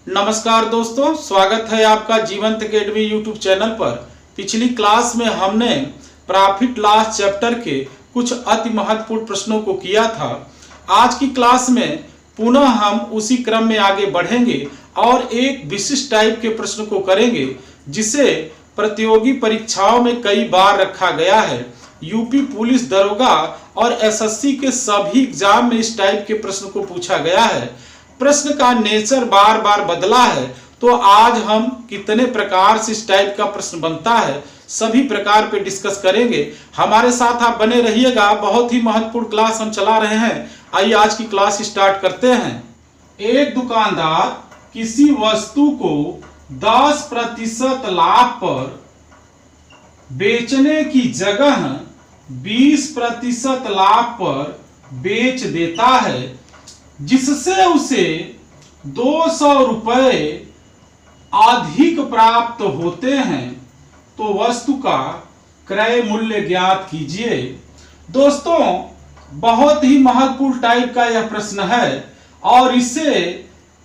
नमस्कार दोस्तों, स्वागत है आपका जीवंत एकेडमी यूट्यूब चैनल पर। पिछली क्लास में हमने प्रॉफिट लॉस चैप्टर के कुछ अति महत्वपूर्ण प्रश्नों को किया था। आज की क्लास में पुनः हम उसी क्रम में आगे बढ़ेंगे और एक विशिष्ट टाइप के प्रश्न को करेंगे जिसे प्रतियोगी परीक्षाओं में कई बार रखा गया है। यूपी पुलिस दरोगा और एसएससी के सभी एग्जाम में इस टाइप के प्रश्न को पूछा गया है। प्रश्न का नेचर बार बार बदला है, तो आज हम कितने प्रकार से इस टाइप का प्रश्न बनता है सभी प्रकार पे डिस्कस करेंगे। हमारे साथ आप बने रहिएगा, बहुत ही महत्वपूर्ण क्लास हम चला रहे हैं। आइए आज की क्लास स्टार्ट करते हैं। एक दुकानदार किसी वस्तु को 10% लाभ पर बेचने की जगह 20% लाभ पर बेच देता है, जिससे उसे 200 रुपए अधिक प्राप्त होते हैं, तो वस्तु का क्रय मूल्य ज्ञात कीजिए। दोस्तों, बहुत ही महत्वपूर्ण टाइप का यह प्रश्न है और इसे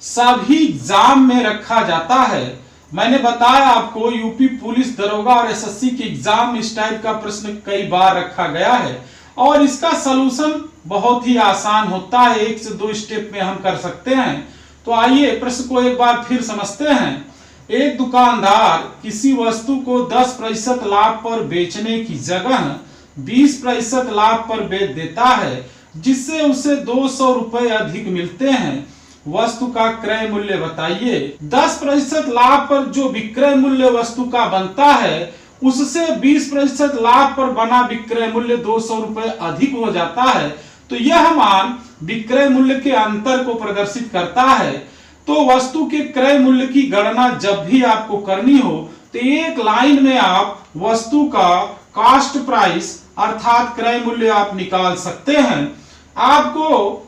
सभी एग्जाम में रखा जाता है। मैंने बताया आपको यूपी पुलिस दरोगा और एसएससी के एग्जाम में इस टाइप का प्रश्न कई बार रखा गया है और इसका सलूशन बहुत ही आसान होता है, 1 से 2 स्टेप में हम कर सकते हैं। तो आइए प्रश्न को एक बार फिर समझते हैं। एक दुकानदार किसी वस्तु को 10% लाभ पर बेचने की जगह 20% लाभ पर बेच देता है, जिससे उसे 200 रुपए अधिक मिलते हैं। वस्तु का क्रय मूल्य बताइए। 10% लाभ पर जो विक्रय मूल्य वस्तु का बनता है, उससे 20% लाभ पर बना विक्रय मूल्य 200 रुपए अधिक हो जाता है, तो यह मान विक्रय मूल्य के अंतर को प्रदर्शित करता है। तो वस्तु के क्रय मूल्य की गणना जब भी आपको करनी हो, तो एक लाइन में आप वस्तु का कॉस्ट प्राइस अर्थात क्रय मूल्य आप निकाल सकते हैं। आपको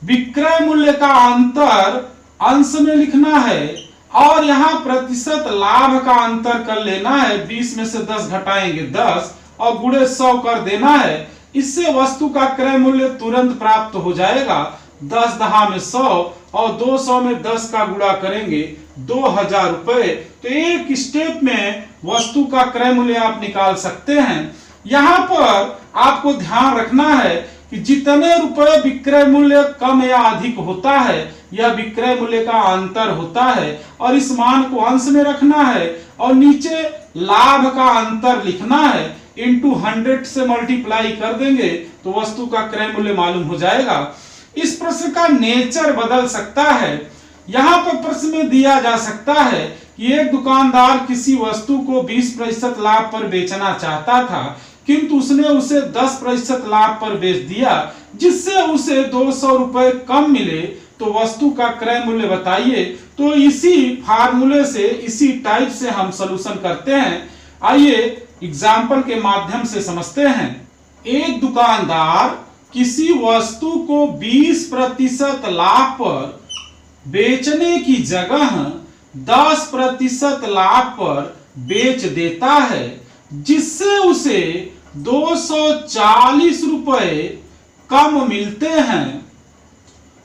विक्रय मूल्य का अंतर अंश में लिखना है और यहाँ प्रतिशत लाभ का अंतर कर लेना है। 20 में से 10 घटाएंगे 10 और गुणे 100 कर देना है। इससे वस्तु का क्रय मूल्य तुरंत प्राप्त हो जाएगा। 10 दहा में 100 और 200 में 10 का गुणा करेंगे 2000 रुपए। तो एक स्टेप में वस्तु का क्रय मूल्य आप निकाल सकते हैं। यहाँ पर आपको ध्यान रखना है कि जितने रुपए विक्रय मूल्य कम या अधिक होता है, यह विक्रय मूल्य का अंतर होता है और इस मान को अंश में रखना है और नीचे लाभ का अंतर लिखना है। इंटू 100 से मल्टीप्लाई कर देंगे तो वस्तु का क्रय मूल्य मालूम हो जाएगा। इस प्रश्न का नेचर बदल सकता है। यहाँ पर प्रश्न में दिया जा सकता है कि एक दुकानदार किसी वस्तु को 20% लाभ पर बेचना चाहता था, किंतु उसने उसे 10% लाभ पर बेच दिया, जिससे उसे 200 रुपए कम मिले, तो वस्तु का क्रय मूल्य बताइए। तो इसी फार्मूले से, इसी टाइप से हम सलूशन करते हैं। आइए एग्जाम्पल के माध्यम से समझते हैं। एक दुकानदार किसी वस्तु को 20% लाभ पर बेचने की जगह 10% लाभ पर बेच देता है, जिससे उसे 240 रुपए कम मिलते हैं।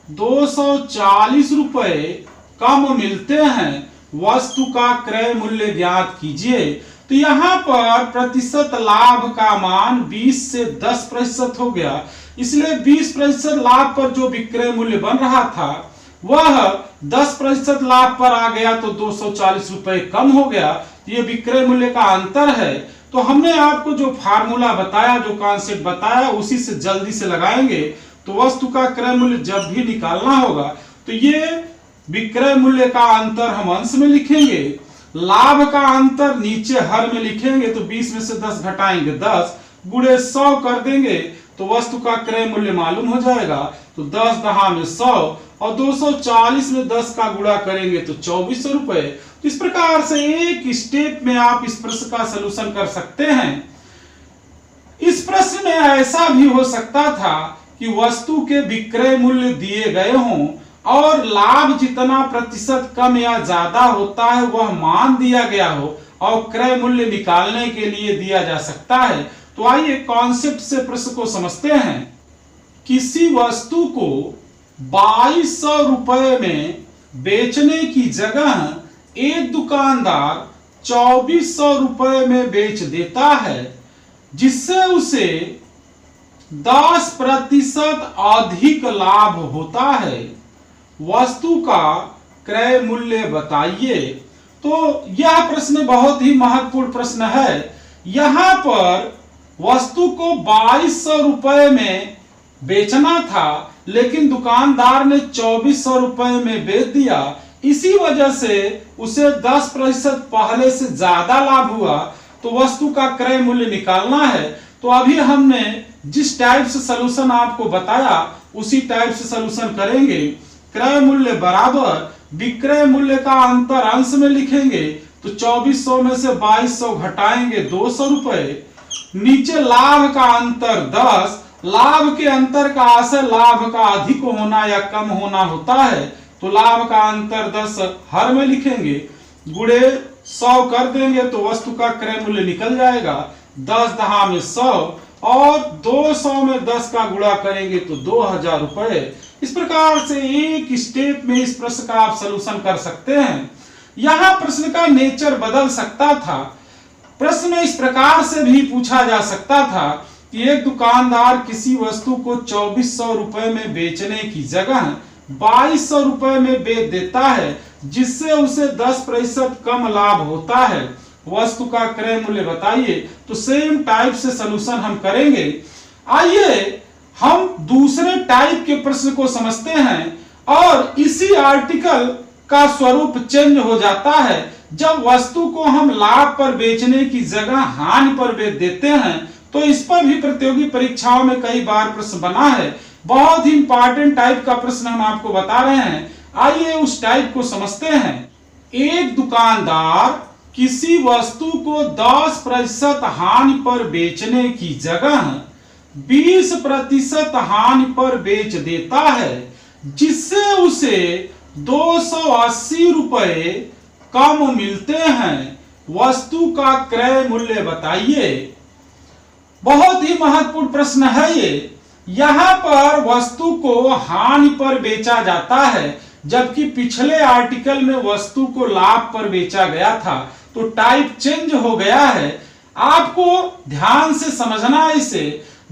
240 रुपए कम मिलते हैं। वस्तु का क्रय मूल्य ज्ञात कीजिए। तो यहाँ पर प्रतिशत लाभ का मान 20 से 10% हो गया, इसलिए 20% लाभ पर जो विक्रय मूल्य बन रहा था वह 10% लाभ पर आ गया, तो 240 रुपए कम हो गया। ये विक्रय मूल्य का अंतर है। तो हमने आपको जो फार्मूला बताया, जो कॉन्सेप्ट बताया, उसी से जल्दी से लगाएंगे। तो वस्तु का क्रय मूल्य जब भी निकालना होगा, तो ये विक्रय मूल्य का अंतर हम अंश में लिखेंगे, लाभ का अंतर नीचे हर में लिखेंगे। तो 20 में से 10 घटाएंगे 10 गुणे 100 कर देंगे, तो वस्तु का क्रय मूल्य मालूम हो जाएगा। तो 10 दहा में 100 और 240 में 10 का गुणा करेंगे तो 2400 रुपए। तो इस प्रकार से एक स्टेप में आप इस प्रश्न का सलूशन कर सकते हैं। इस प्रश्न में ऐसा भी हो सकता था कि वस्तु के विक्रय मूल्य दिए गए हों और लाभ जितना प्रतिशत कम या ज्यादा होता है वह मान दिया गया हो और क्रय मूल्य निकालने के लिए दिया जा सकता है। तो आइए कॉन्सेप्ट से प्रश्न को समझते हैं। किसी वस्तु को 2200 रुपए में बेचने की जगह एक दुकानदार 2400 रुपए में बेच देता है, जिससे उसे 10% अधिक लाभ होता है। वस्तु का क्रय मूल्य बताइए। तो यह प्रश्न बहुत ही महत्वपूर्ण प्रश्न है। यहां पर वस्तु को 2200 रुपए में बेचना था, लेकिन दुकानदार ने 2400 रुपए में बेच दिया। इसी वजह से उसे 10% पहले से ज्यादा लाभ हुआ। तो वस्तु का क्रय मूल्य निकालना है। तो अभी हमने जिस टाइप से सलूशन आपको बताया उसी टाइप से सलूशन करेंगे। क्रय मूल्य बराबर विक्रय मूल्य का अंतर अंश में लिखेंगे। तो 2400 में से 2200 घटाएंगे 200 रुपए। नीचे लाभ का अंतर 10। लाभ के अंतर का आशय लाभ का अधिक होना या कम होना होता है। तो लाभ का अंतर 10 हर में लिखेंगे, गुणे 100 कर देंगे तो वस्तु का क्रय मूल्य निकल जाएगा। 10 दहा में 100 और 200 में 10 का गुणा करेंगे तो 2000 रुपए। इस प्रकार से एक स्टेप में इस प्रश्न का आप सलूशन कर सकते हैं। यहां प्रश्न का नेचर बदल सकता था। प्रश्न इस प्रकार से भी पूछा जा सकता था कि एक दुकानदार किसी वस्तु को 2400 रुपए में बेचने की जगह 2200 रुपए में बेच देता है, जिससे उसे 10% कम लाभ होता है। वस्तु का क्रय मूल्य बताइए। तो सेम टाइप से सलूशन हम करेंगे। आइए हम दूसरे टाइप के प्रश्न को समझते हैं। और इसी आर्टिकल का स्वरूप चेंज हो जाता है जब वस्तु को हम लाभ पर बेचने की जगह हानि पर बेच देते हैं। तो इस पर भी प्रतियोगी परीक्षाओं में कई बार प्रश्न बना है। बहुत ही इंपॉर्टेंट टाइप का प्रश्न हम आपको बता रहे हैं। आइए उस टाइप को समझते हैं। एक दुकानदार किसी वस्तु को 10% हानि पर बेचने की जगह 20% हानि पर बेच देता है, जिससे उसे 280 रुपए कम मिलते हैं। वस्तु का क्रय मूल्य बताइए। बहुत ही महत्वपूर्ण प्रश्न है ये। यहां पर वस्तु को हानि पर बेचा जाता है, जबकि पिछले आर्टिकल में वस्तु को लाभ पर बेचा गया था। तो टाइप चेंज हो गया है। आपको ध्यान से समझना है इसे।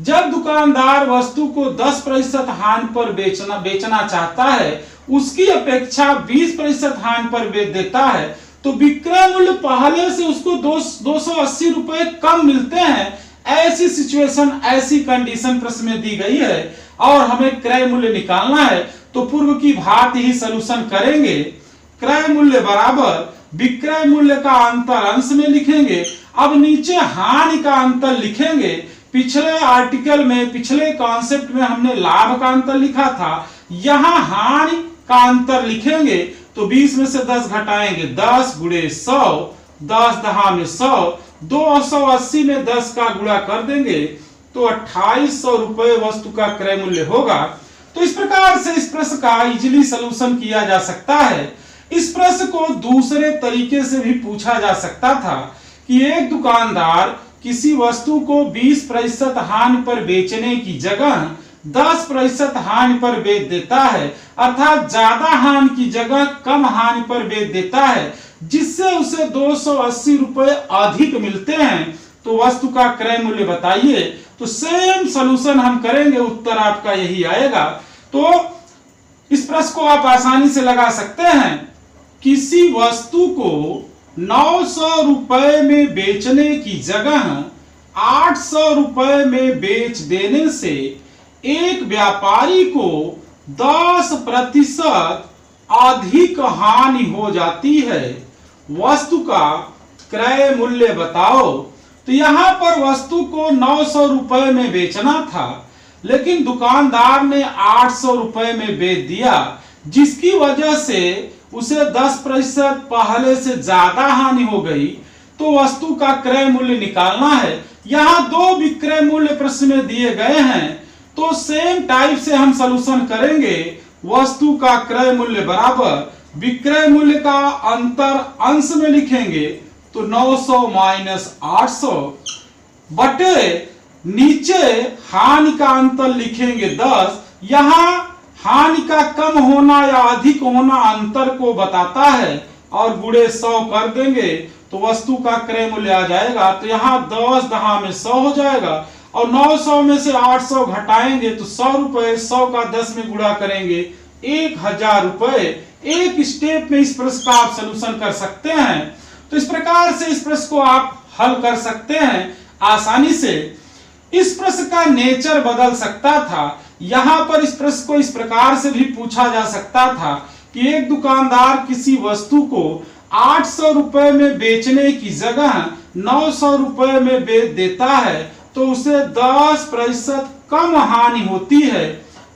जब दुकानदार वस्तु को 10% हानि पर बेचना चाहता है, उसकी अपेक्षा 20% हानि पर बेच देता है, तो विक्रय मूल्य पहले से उसको 280 रुपए कम मिलते हैं। ऐसी सिचुएशन, ऐसी कंडीशन प्रश्न में दी गई है और हमें क्रय मूल्य निकालना है। तो पूर्व की भांति ही सलूशन करेंगे। क्रय मूल्य बराबर विक्रय मूल्य का अंतर अंश में लिखेंगे। अब नीचे हानि का अंतर लिखेंगे। पिछले आर्टिकल में, पिछले कॉन्सेप्ट में हमने लाभ का अंतर लिखा था, यहां हानि का अंतर लिखेंगे। तो 20 में से 10 घटाएंगे, 10 गुणे 100, 10 दहा में 100, 280 में 10 का गुणा कर देंगे तो 2800 रुपए वस्तु का क्रय मूल्य होगा। तो इस प्रकार से इस प्रश्न का इजीली सलूशन किया जा सकता है। इस प्रश्न को दूसरे तरीके से भी पूछा जा सकता था कि एक दुकानदार किसी वस्तु को 20% हानि पर बेचने की जगह 10% हानि पर बेच देता है, अर्थात ज्यादा हानि की जगह कम हानि पर बेच देता है, जिससे उसे 280 रुपए अधिक मिलते हैं। तो वस्तु का क्रय मूल्य बताइए। तो सेम सलूशन हम करेंगे, उत्तर आपका यही आएगा। तो इस प्रश्न को आप आसानी से लगा सकते हैं। किसी वस्तु को 900 रुपए में बेचने की जगह 800 रुपए में बेच देने से एक व्यापारी को 10% अधिक हानि हो जाती है। वस्तु का क्रय मूल्य बताओ। तो यहां पर वस्तु को 900 रुपए में बेचना था, लेकिन दुकानदार ने 800 रुपए में बेच दिया, जिसकी वजह से उसे 10% पहले से ज्यादा हानि हो गई। तो वस्तु का क्रय मूल्य निकालना है। यहां दो विक्रय मूल्य प्रश्न में दिए गए हैं, तो सेम टाइप से हम सलूशन करेंगे। वस्तु का क्रय मूल्य बराबर विक्रय मूल्य का अंतर अंश में लिखेंगे। तो 900 माइनस 800 बटे नीचे हानि का अंतर लिखेंगे 10। यहां हानि का कम होना या अधिक होना अंतर को बताता है और गुणे 100 कर देंगे तो वस्तु का क्रय मूल्य आ जाएगा। तो यहाँ 10 दहा में 100 हो जाएगा और 900 में से 800 घटाएंगे तो 100 रुपए, 100 का 10 में गुणा करेंगे 1000 रुपए। एक स्टेप में इस प्रश्न का आप सलूशन कर सकते हैं। तो इस प्रकार से इस प्रश्न को आप हल कर सकते हैं आसानी से। इस प्रश्न का नेचर बदल सकता था। यहां पर इस प्रश्न को इस प्रकार से भी पूछा जा सकता था कि एक दुकानदार किसी वस्तु को 800 रुपए में बेचने की जगह 900 रुपए में बेच देता है तो उसे 10% कम हानि होती है,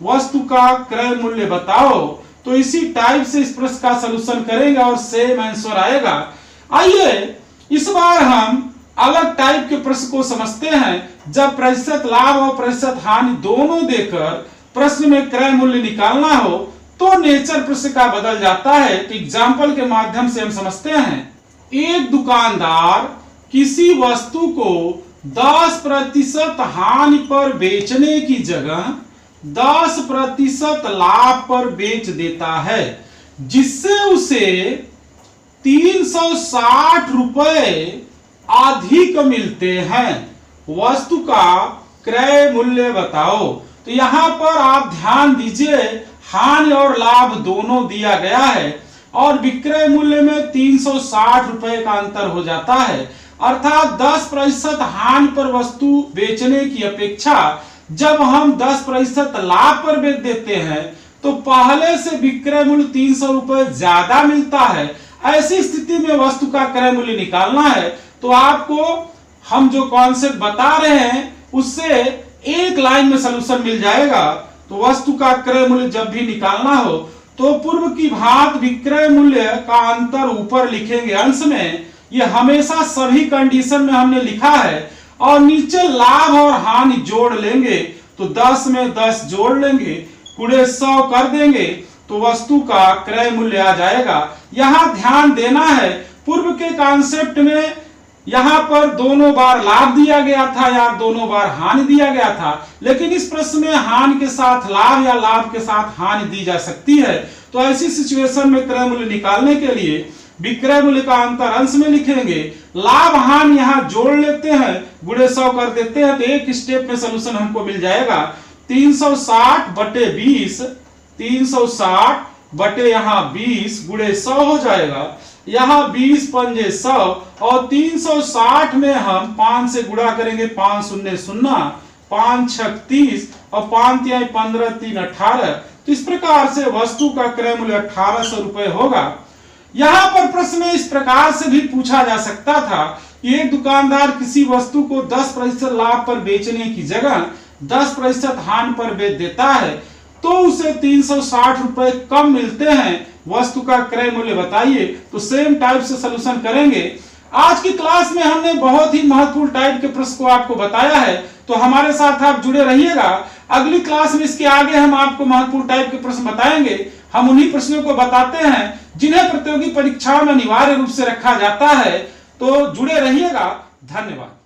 वस्तु का क्रय मूल्य बताओ। तो इसी टाइप से इस प्रश्न का सलूशन करेंगे और सेम आंसर आएगा। आइए इस बार हम अलग टाइप के प्रश्न को समझते हैं। जब प्रतिशत लाभ और प्रतिशत हानि दोनों देकर प्रश्न में क्रय मूल्य निकालना हो तो नेचर प्रश्न का बदल जाता है। तो एग्जाम्पल के माध्यम से हम समझते हैं। एक दुकानदार किसी वस्तु को 10% हानि पर बेचने की जगह 10% लाभ पर बेच देता है, जिससे उसे 360 रुपए अधिक मिलते हैं। वस्तु का क्रय मूल्य बताओ। तो यहां पर आप ध्यान दीजिए, हानि और लाभ दोनों दिया गया है और विक्रय मूल्य में 360 रुपए का अंतर हो जाता है। अर्थात 10% हानि पर वस्तु बेचने की अपेक्षा जब हम 10% लाभ पर बेच देते हैं तो पहले से विक्रय मूल्य 300 रुपए ज्यादा मिलता है। ऐसी स्थिति में वस्तु का क्रय मूल्य निकालना है। तो आपको हम जो कॉन्सेप्ट बता रहे हैं उससे एक लाइन में सलूशन मिल जाएगा। तो वस्तु का क्रय मूल्य जब भी निकालना हो तो पूर्व की भांति विक्रय मूल्य का अंतर ऊपर लिखेंगे अंश में। यह हमेशा सभी कंडीशन में हमने लिखा है और नीचे लाभ और हानि जोड़ लेंगे। तो 10 में 10 जोड़ लेंगे, गुणे 100 कर देंगे तो वस्तु का क्रय मूल्य आ जाएगा। यहां ध्यान देना है, पूर्व के कॉन्सेप्ट में यहां पर दोनों बार लाभ दिया गया था या दोनों बार हानि दिया गया था, लेकिन इस प्रश्न में हानि के साथ लाभ या लाभ के साथ हानि दी जा सकती है। तो ऐसी सिचुएशन में क्रय मूल्य निकालने के लिए विक्रय मूल्य का अंतर अंश में लिखेंगे, लाभ हानि यहां जोड़ लेते हैं, गुणे 100 कर देते हैं तो एक स्टेप में सलूशन हमको मिल जाएगा। 360 बटे 20, 360 बटे यहाँ 20 गुणे 100 हो जाएगा। यहाँ 20 पंजे 100 और 360 में हम 5 से गुणा करेंगे, 5 शून्य 0, 5 छक 30 और 5 तिहाई 15, 3 18। तो इस प्रकार से वस्तु का क्रय मूल्य 1800 रुपए होगा। यहाँ पर प्रश्न इस प्रकार से भी पूछा जा सकता था कि एक दुकानदार किसी वस्तु को 10% लाभ पर बेचने की जगह 10% हानि पर बेच देता है तो उसे 360 रुपए कम मिलते हैं, वस्तु का क्रय मूल्य बताइए। तो सेम टाइप से सलूशन करेंगे। आज की क्लास में हमने बहुत ही महत्वपूर्ण टाइप के प्रश्न को आपको बताया है, तो हमारे साथ आप जुड़े रहिएगा। अगली क्लास में इसके आगे हम आपको महत्वपूर्ण टाइप के प्रश्न बताएंगे। हम उन्हीं प्रश्नों को बताते हैं जिन्हें प्रतियोगी परीक्षाओं में अनिवार्य रूप से रखा जाता है। तो जुड़े रहिएगा। धन्यवाद।